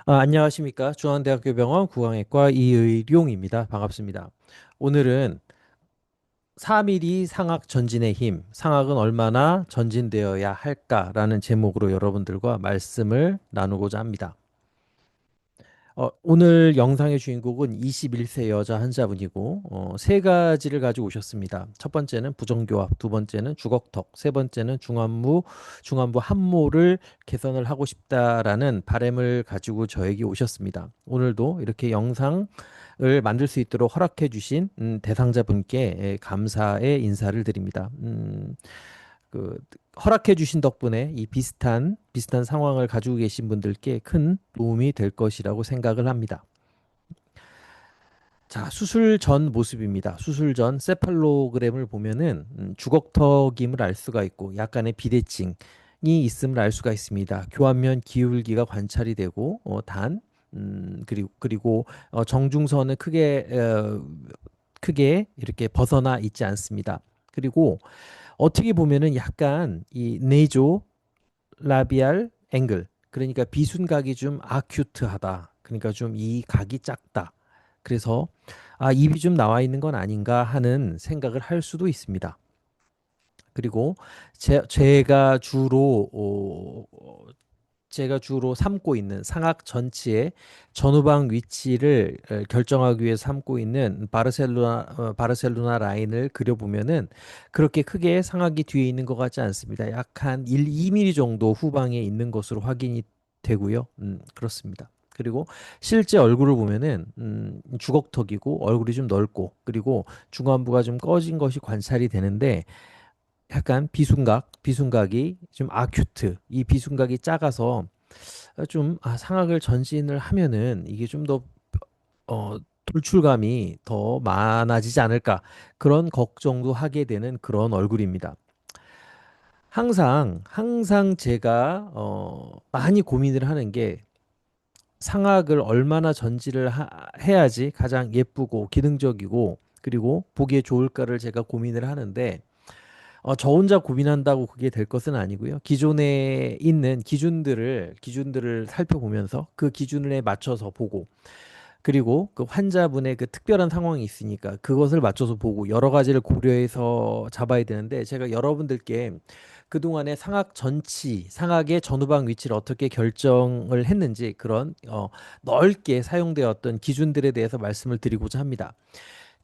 안녕하십니까. 중앙대학교 병원 구강외과 이의룡입니다. 반갑습니다. 오늘은 4mm 상악 전진의 힘, 상악은 얼마나 전진되어야 할까라는 제목으로 여러분들과 말씀을 나누고자 합니다. 오늘 영상의 주인공은 21세 여자 환자분이고, 세 가지를 가지고 오셨습니다. 첫 번째는 부정교합, 두 번째는 주걱턱, 세 번째는 중안부 함모를 개선을 하고 싶다라는 바람을 가지고 저에게 오셨습니다. 오늘도 이렇게 영상을 만들 수 있도록 허락해 주신 대상자분께 감사의 인사를 드립니다. 그 허락해 주신 덕분에 이 비슷한 상황을 가지고 계신 분들께 큰 도움이 될 것이라고 생각을 합니다. 자, 수술 전 모습입니다. 수술 전 세팔로그램을 보면은 주걱턱임을 알 수가 있고 약간의 비대칭이 있음을 알 수가 있습니다. 교환면 기울기가 관찰이 되고 그리고 정중선은 크게 이렇게 벗어나 있지 않습니다. 그리고 어떻게 보면은 약간 이 네조 라비알 앵글, 그러니까 비순각이 좀 아큐트하다. 그러니까 좀 이 각이 작다. 그래서 입이 좀 나와 있는 건 아닌가 하는 생각을 할 수도 있습니다. 그리고 제가 주로 삼고 있는 상악 전치의 전후방 위치를 결정하기 위해 삼고 있는 바르셀로나 라인을 그려보면은 그렇게 크게 상악이 뒤에 있는 것 같지 않습니다. 약 한 2mm 정도 후방에 있는 것으로 확인이 되고요. 그렇습니다. 그리고 실제 얼굴을 보면은 주걱턱이고 얼굴이 좀 넓고 그리고 중안부가 좀 꺼진 것이 관찰이 되는데 약간 비순각이 좀 아큐트, 이 비순각이 작아서 좀 상악을 전진을 하면은 이게 좀 더 돌출감이 더 많아지지 않을까 그런 걱정도 하게 되는 그런 얼굴입니다. 항상 제가 많이 고민을 하는 게 상악을 얼마나 해야지 가장 예쁘고 기능적이고 그리고 보기에 좋을까를 제가 고민을 하는데 저 혼자 고민한다고 그게 될 것은 아니고요. 기존에 있는 기준들을 살펴보면서 그 기준에 맞춰서 보고 그리고 그 환자분의 그 특별한 상황이 있으니까 그것을 맞춰서 보고 여러 가지를 고려해서 잡아야 되는데 제가 여러분들께 그동안의 상악의 전후방 위치를 어떻게 결정을 했는지 그런 넓게 사용되었던 기준들에 대해서 말씀을 드리고자 합니다.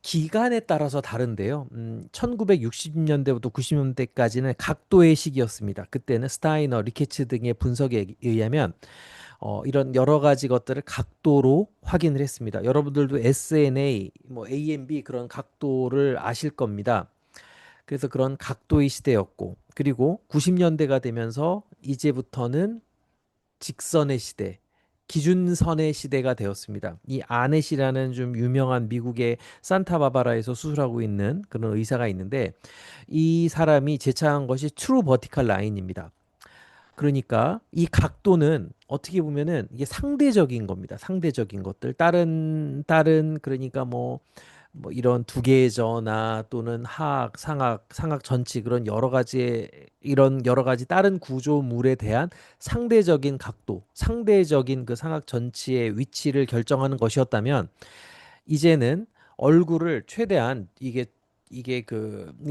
기간에 따라서 다른데요. 1960년대부터 90년대까지는 각도의 시기였습니다. 그때는 스타이너, 리케츠 등의 분석에 의하면 이런 여러 가지 것들을 각도로 확인을 했습니다. 여러분들도 SNA, 뭐 AMB 그런 각도를 아실 겁니다. 그래서 그런 각도의 시대였고, 그리고 90년대가 되면서 이제부터는 직선의 시대, 기준선의 시대가 되었습니다. 이 아넷이라는 좀 유명한 미국의 산타바바라에서 수술하고 있는 그런 의사가 있는데 이 사람이 제창한 것이 트루 버티컬 라인입니다. 그러니까 이 각도는 어떻게 보면은 이게 상대적인 겁니다. 상대적인 것들. 다른 그러니까 뭐 이런 두개저나 또는 상악 전치 그런 여러 가지 다른 구조물에 대한 상대적인 각도, 상대적인 그 상악 전치의 위치를 결정하는 것이었다면 이제는 얼굴을 최대한 이게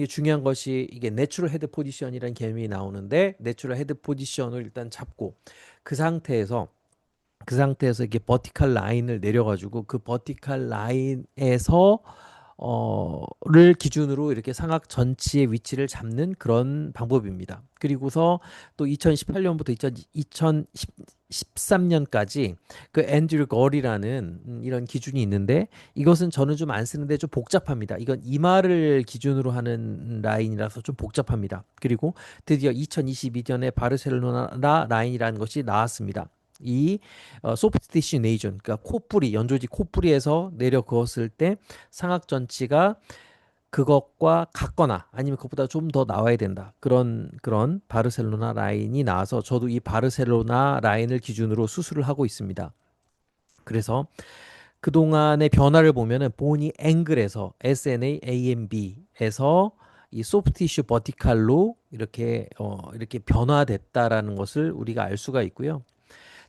중요한 것이 이게 내추럴 헤드 포지션이라는 개념이 나오는데 내추럴 헤드 포지션을 일단 잡고 그 상태에서 이게 버티칼 라인을 내려가지고 그 버티칼 라인에서 를 기준으로 이렇게 상악 전치의 위치를 잡는 그런 방법입니다. 그리고서 또 2018년부터 2013년까지 그 앤드류 걸이라는 이런 기준이 있는데 이것은 저는 좀 안 쓰는데 좀 복잡합니다. 이건 이마를 기준으로 하는 라인이라서 좀 복잡합니다. 그리고 드디어 2022년에 바르셀로나 라인이라는 것이 나왔습니다. 이 소프트 티슈 네이존, 그러니까 연조지 코뿌리에서 내려 그었을 때 상악 전치가 그것과 같거나 아니면 그것보다 좀 더 나와야 된다. 그런 바르셀로나 라인이 나와서 저도 이 바르셀로나 라인을 기준으로 수술을 하고 있습니다. 그래서 그동안의 변화를 보면은 보니 앵글에서 SNA, AMB에서 이 소프트 티슈 버티칼로 이렇게 변화됐다라는 것을 우리가 알 수가 있고요.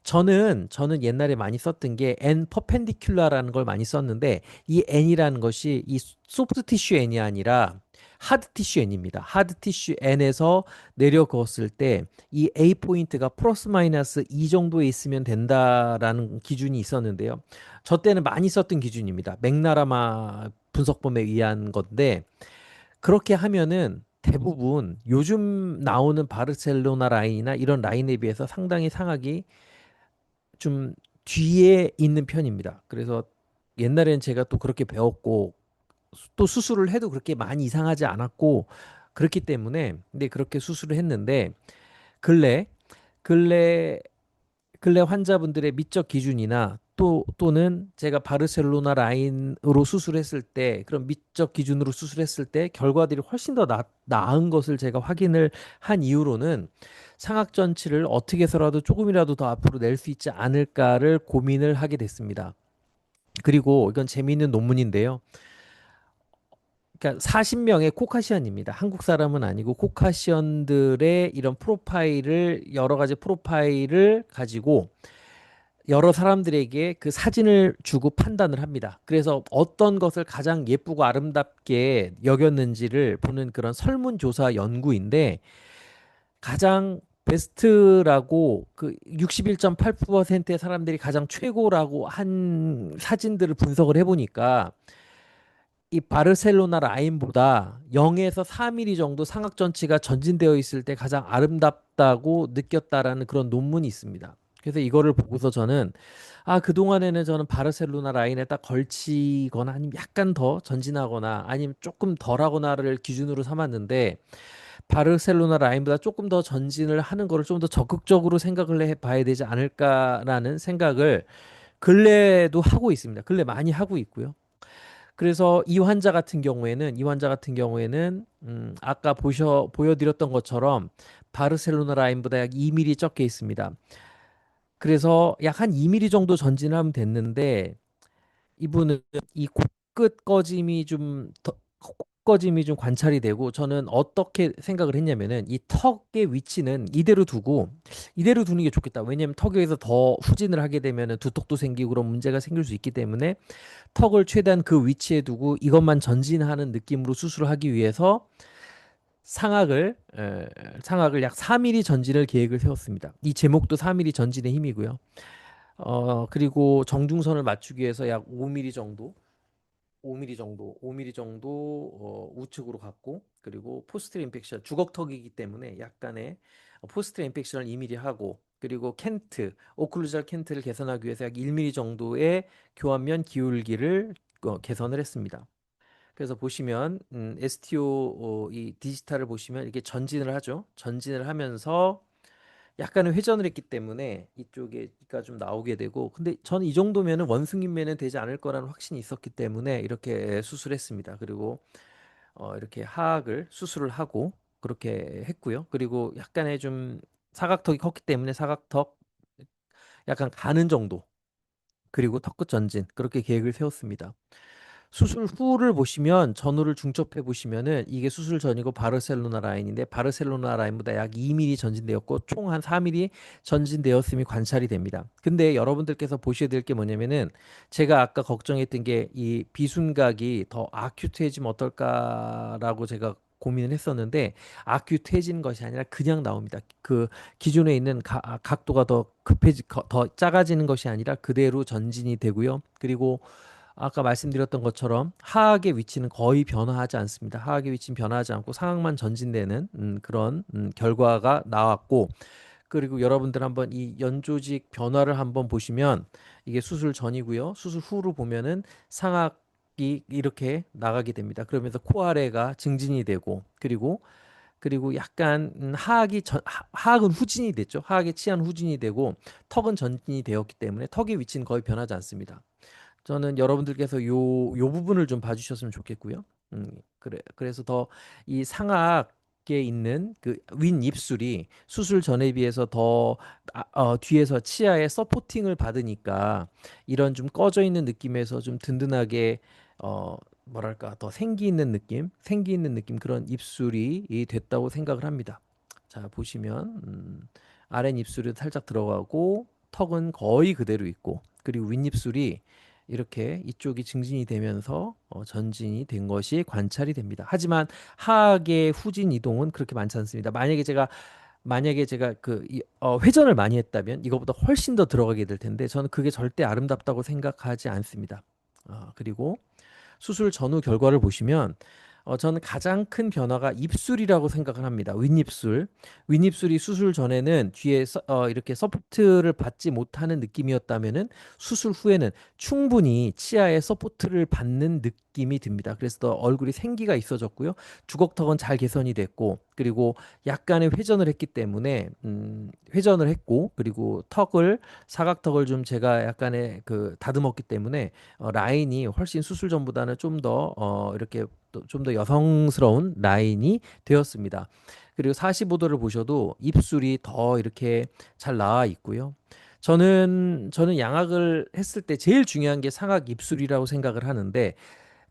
저는 옛날에 많이 썼던 게 N 퍼펜디큘라라는 걸 많이 썼는데 이 N이라는 것이 이 소프트 티슈 N이 아니라 하드 티슈 N입니다. 하드 티슈 N에서 내려 그었을 때 이 A 포인트가 플러스 마이너스 2 정도에 있으면 된다라는 기준이 있었는데요. 저 때는 많이 썼던 기준입니다. 맥나라마 분석범에 의한 건데 그렇게 하면은 대부분 요즘 나오는 바르셀로나 라인이나 이런 라인에 비해서 상당히 상악이 좀 뒤에 있는 편입니다. 그래서 옛날엔 제가 또 그렇게 배웠고 또 수술을 해도 그렇게 많이 이상하지 않았고 그렇기 때문에 근데 그렇게 수술을 했는데 근래 근래 근래 환자분들의 미적 기준이나 또는 제가 바르셀로나 라인으로 수술했을 때 그런 미적 기준으로 수술했을 때 결과들이 훨씬 더 나은 것을 제가 확인을 한 이후로는 상악 전치를 어떻게 해서라도 조금이라도 더 앞으로 낼 수 있지 않을까를 고민을 하게 됐습니다. 그리고 이건 재미있는 논문인데요. 그러니까 40명의 코카시언입니다. 한국 사람은 아니고 코카시언들의 이런 프로파일을 여러 가지 프로파일을 가지고 여러 사람들에게 그 사진을 주고 판단을 합니다. 그래서 어떤 것을 가장 예쁘고 아름답게 여겼는지를 보는 그런 설문조사 연구인데 가장 베스트라고 그 61.8%의 사람들이 가장 최고라고 한 사진들을 분석을 해보니까 이 바르셀로나 라인보다 0에서 4mm 정도 상악전치가 전진되어 있을 때 가장 아름답다고 느꼈다라는 그런 논문이 있습니다. 그래서 이거를 보고서 저는 그동안에는 저는 바르셀로나 라인에 딱 걸치거나 아니면 약간 더 전진하거나 아니면 조금 덜하거나를 기준으로 삼았는데 바르셀로나 라인보다 조금 더 전진을 하는 거를 좀 더 적극적으로 생각을 해 봐야 되지 않을까라는 생각을 근래에도 하고 있습니다. 근래 많이 하고 있고요. 그래서 이 환자 같은 경우에는 아까 보여드렸던 것처럼 바르셀로나 라인보다 약 2mm 적게 있습니다. 그래서 약 한 2mm 정도 전진을 하면 됐는데 이분은 이 코끝 꺼짐이 좀 꺼짐이 좀 관찰이 되고 저는 어떻게 생각을 했냐면은 이 턱의 위치는 이대로 두는 게 좋겠다. 왜냐하면 턱에서 더 후진을 하게 되면은 두통도 생기고 그런 문제가 생길 수 있기 때문에 턱을 최대한 그 위치에 두고 이것만 전진하는 느낌으로 수술을 하기 위해서 상악을 상악을 약 4mm 전진을 계획을 세웠습니다. 이 제목도 4mm 전진의 힘이고요. 그리고 정중선을 맞추기 위해서 약 5mm 정도, 5mm 정도 우측으로 갔고, 그리고 포스트 임팩션, 주걱턱이기 때문에 약간의 포스트 임팩션을 2mm 하고, 그리고 오클루잘 켄트를 개선하기 위해서 약 1mm 정도의 교환면 기울기를 개선을 했습니다. 그래서 보시면 STO 이 디지털을 보시면 이게 전진을 하죠. 전진을 하면서 약간의 회전을 했기 때문에 이쪽에가 좀 나오게 되고 근데 저는 이 정도면은 원숭이면은 되지 않을 거라는 확신이 있었기 때문에 이렇게 수술했습니다. 그리고 이렇게 하악을 수술을 하고 그렇게 했고요. 그리고 약간의 좀 사각턱이 컸기 때문에 사각턱 약간 가는 정도 그리고 턱끝 전진 그렇게 계획을 세웠습니다. 수술 후를 보시면 전후를 중첩해 보시면은 이게 수술 전이고 바르셀로나 라인인데 바르셀로나 라인보다 약 2mm 전진되었고 총 한 4mm 전진되었음이 관찰이 됩니다. 근데 여러분들께서 보셔야 될 게 뭐냐면은 제가 아까 걱정했던 게 이 비순각이 더 아큐트해지면 어떨까라고 제가 고민을 했었는데 아큐트해지는 것이 아니라 그냥 나옵니다. 그 기존에 있는 각도가 더 작아지는 것이 아니라 그대로 전진이 되고요. 그리고 아까 말씀드렸던 것처럼 하악의 위치는 거의 변화하지 않습니다. 하악의 위치는 변화하지 않고 상악만 전진되는 그런 결과가 나왔고 그리고 여러분들 한번 이 연조직 변화를 한번 보시면 이게 수술 전이고요. 수술 후로 보면은 상악이 이렇게 나가게 됩니다. 그러면서 코아래가 증진이 되고 그리고 약간 하악은 후진이 됐죠. 하악의 치안 후진이 되고 턱은 전진이 되었기 때문에 턱의 위치는 거의 변하지 않습니다. 저는 여러분들께서 요 부분을 좀 봐주셨으면 좋겠고요. 그래서 더 이 상악에 있는 그 윗 입술이 수술 전에 비해서 더 뒤에서 치아에 서포팅을 받으니까 이런 좀 꺼져 있는 느낌에서 좀 든든하게 뭐랄까 더 생기 있는 느낌 그런 입술이 됐다고 생각을 합니다. 자 보시면 아랫 입술이 살짝 들어가고 턱은 거의 그대로 있고 그리고 윗입술이 이렇게 이쪽이 증진이 되면서 전진이 된 것이 관찰이 됩니다. 하지만 하악의 후진 이동은 그렇게 많지 않습니다. 만약에 제가 회전을 많이 했다면 이거보다 훨씬 더 들어가게 될 텐데 저는 그게 절대 아름답다고 생각하지 않습니다. 그리고 수술 전후 결과를 보시면 저는 가장 큰 변화가 입술이라고 생각을 합니다. 윗입술. 윗입술이 수술 전에는 뒤에 이렇게 서포트를 받지 못하는 느낌이었다면은 수술 후에는 충분히 치아에 서포트를 받는 느낌이 듭니다. 그래서 더 얼굴이 생기가 있어졌고요. 주걱턱은 잘 개선이 됐고 그리고 약간의 회전을 했기 때문에 회전을 했고 그리고 사각턱을 좀 제가 약간의 다듬었기 때문에 라인이 훨씬 수술 전보다는 좀 더 이렇게 좀 더 여성스러운 라인이 되었습니다. 그리고 45도를 보셔도 입술이 더 이렇게 잘 나와 있고요. 저는 양악을 했을 때 제일 중요한 게 상악 입술이라고 생각을 하는데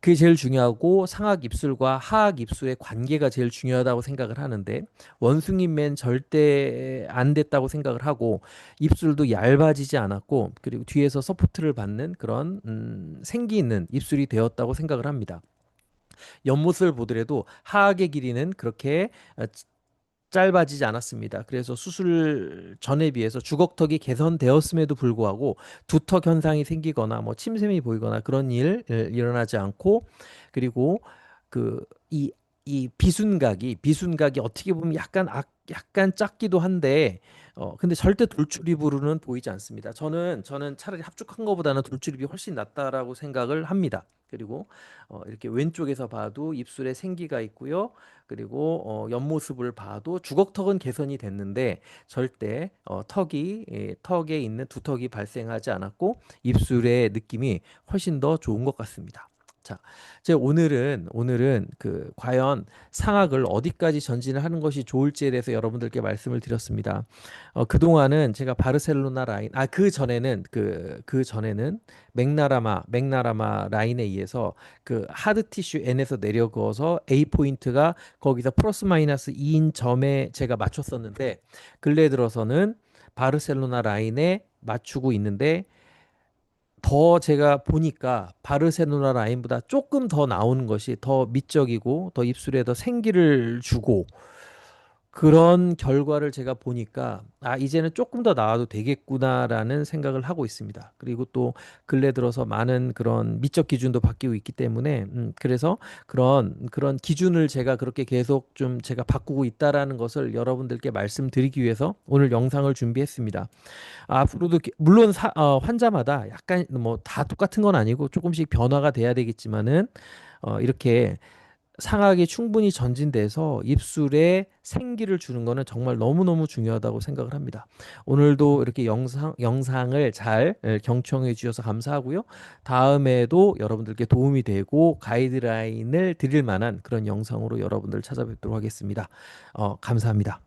그게 제일 중요하고 상악 입술과 하악 입술의 관계가 제일 중요하다고 생각을 하는데 원숭이맨 절대 안 됐다고 생각을 하고 입술도 얇아지지 않았고 그리고 뒤에서 서포트를 받는 그런 생기 있는 입술이 되었다고 생각을 합니다. 옆모습을 보더라도 하악의 길이는 그렇게 짧아지지 않았습니다. 그래서 수술 전에 비해서 주걱턱이 개선되었음에도 불구하고 두턱 현상이 생기거나 뭐 침샘이 보이거나 그런 일 일어나지 않고 그리고 그 이 비순각이 어떻게 보면 약간 작기도 한데 근데 절대 돌출입으로는 보이지 않습니다. 저는 차라리 합죽한 것보다는 돌출입이 훨씬 낫다라고 생각을 합니다. 그리고 이렇게 왼쪽에서 봐도 입술에 생기가 있고요. 그리고 옆모습을 봐도 주걱턱은 개선이 됐는데 절대 턱에 있는 두턱이 발생하지 않았고 입술의 느낌이 훨씬 더 좋은 것 같습니다. 자, 오늘은 과연 상악을 어디까지 전진을 하는 것이 좋을지에 대해서 여러분들께 말씀을 드렸습니다. 그동안은 제가 바르셀로나 라인, 그 전에는 맥나라마 라인에 의해서 그 하드 티슈 N에서 내려거서 A 포인트가 거기서 플러스 마이너스 2인 점에 제가 맞췄었는데 근래 들어서는 바르셀로나 라인에 맞추고 있는데 더 제가 보니까 바르셀로나 라인보다 조금 더 나오는 것이 더 미적이고 더 입술에 더 생기를 주고 그런 결과를 제가 보니까 이제는 조금 더 나아도 되겠구나라는 생각을 하고 있습니다. 그리고 또 근래 들어서 많은 그런 미적 기준도 바뀌고 있기 때문에 그래서 그런 기준을 제가 그렇게 계속 좀 제가 바꾸고 있다라는 것을 여러분들께 말씀드리기 위해서 오늘 영상을 준비했습니다. 앞으로도 물론 환자마다 약간 뭐 다 똑같은 건 아니고 조금씩 변화가 돼야 되겠지만은 이렇게 상악이 충분히 전진돼서 입술에 생기를 주는 거는 정말 너무너무 중요하다고 생각을 합니다. 오늘도 이렇게 영상을 잘 경청해 주셔서 감사하고요. 다음에도 여러분들께 도움이 되고 가이드라인을 드릴 만한 그런 영상으로 여러분들 찾아뵙도록 하겠습니다. 감사합니다.